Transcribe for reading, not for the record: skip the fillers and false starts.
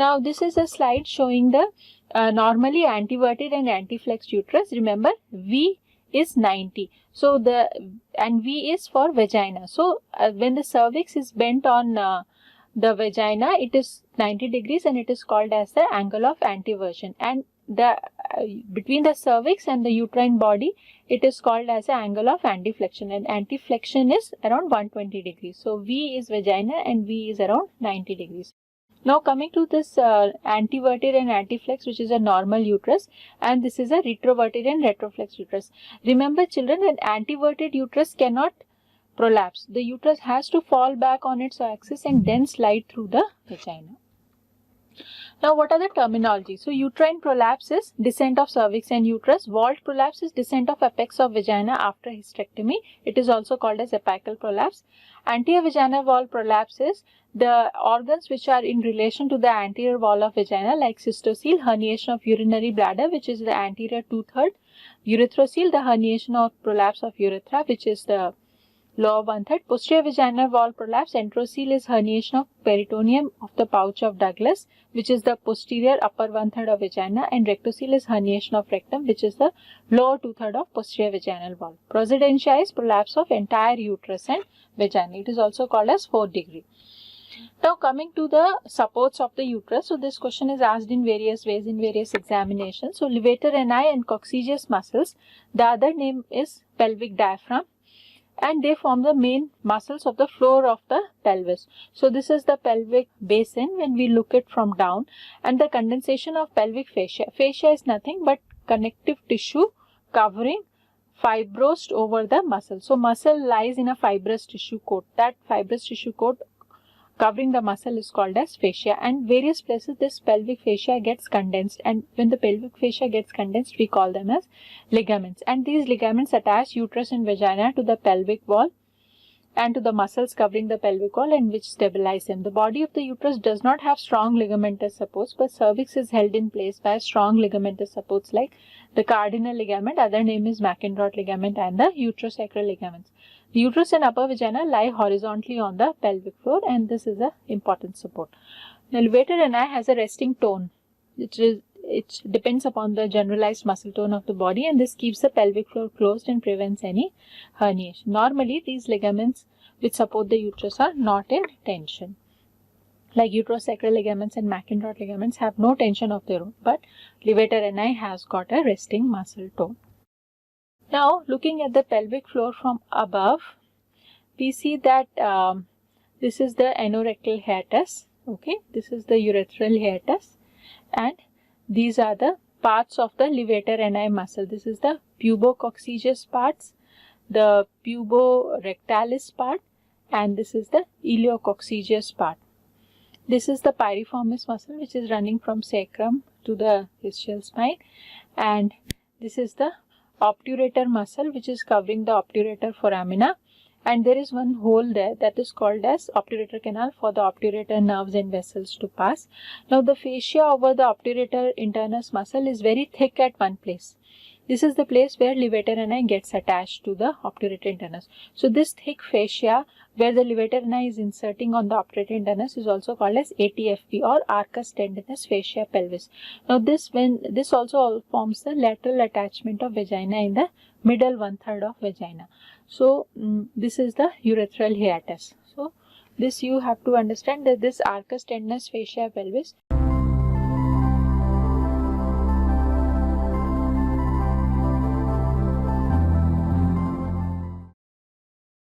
Now this is a slide showing the normally anteverted and antiflexed uterus. Remember, V is 90. So and V is for vagina. So when the cervix is bent on the vagina, it is 90 degrees and it is called as the angle of anteversion. And the between the cervix and the uterine body, it is called as the angle of anteflexion, and anteflexion is around 120 degrees. So V is vagina and V is around 90 degrees. Now coming to this anteverted and antiflex, which is a normal uterus, and this is a retroverted and retroflex uterus. Remember children, an anteverted uterus cannot prolapse. The uterus has to fall back on its axis and then slide through the vagina. Now what are the terminology? So uterine prolapse is descent of cervix and uterus. Vault prolapse is descent of apex of vagina after hysterectomy. It is also called as apical prolapse. Anterior vaginal wall prolapse is the organs which are in relation to the anterior wall of vagina, like cystocele, herniation of urinary bladder, which is the anterior 2/3. Urethrocoele, the herniation of prolapse of urethra, which is the lower 1/3. Posterior vaginal wall prolapse, enterocoele is herniation of peritoneum of the pouch of Douglas, which is the posterior upper 1/3 of vagina, and rectocoele is herniation of rectum, which is the lower 2/3 of posterior vaginal wall. Procedentia is prolapse of entire uterus and vagina. It is also called as 4th degree. Now coming to the supports of the uterus. So this question is asked in various ways in various examinations. So levator ani and coccygeus muscles. The other name is pelvic diaphragm, and they form the main muscles of the floor of the pelvis. So this is the pelvic basin when we look it from down, and the condensation of pelvic fascia. Fascia is nothing but connective tissue covering fibrosed over the muscle. So muscle lies in a fibrous tissue coat. That fibrous tissue coat covering the muscle is called as fascia, and various places this pelvic fascia gets condensed, and when the pelvic fascia gets condensed, we call them as ligaments. And these ligaments attach uterus and vagina to the pelvic wall and to the muscles covering the pelvic wall, and which stabilize them. The body of the uterus does not have strong ligamentous supports, but cervix is held in place by strong ligamentous supports like the cardinal ligament, other name is Mackenroth ligament, and the uterosacral ligaments. The uterus and upper vagina lie horizontally on the pelvic floor, and this is an important support. The levator ani has a resting tone. It depends upon the generalized muscle tone of the body, and this keeps the pelvic floor closed and prevents any herniation. Normally, these ligaments which support the uterus are not in tension. Like uterosacral ligaments and Mackenroth ligaments have no tension of their own, but levator ani has got a resting muscle tone. Now, looking at the pelvic floor from above, we see that this is the anorectal hiatus. Okay, this is the urethral hiatus, and these are the parts of the levator ani muscle. This is the pubococcygeus parts, the puborectalis part, and this is the iliococcygeus part. This is the piriformis muscle, which is running from sacrum to the ischial spine, and this is the obturator muscle, which is covering the obturator foramina, and there is one hole there that is called as obturator canal for the obturator nerves and vessels to pass. Now the fascia over the obturator internus muscle is very thick at one place. This is the place where levator ani gets attached to the obturator internus. So this thick fascia where the levator ani is inserting on the obturator internus is also called as ATFP, or arcus tendinous fascia pelvis. Now this also forms the lateral attachment of vagina in the middle 1/3 of vagina. So this is the urethral hiatus. So this you have to understand, that this arcus tendinous fascia pelvis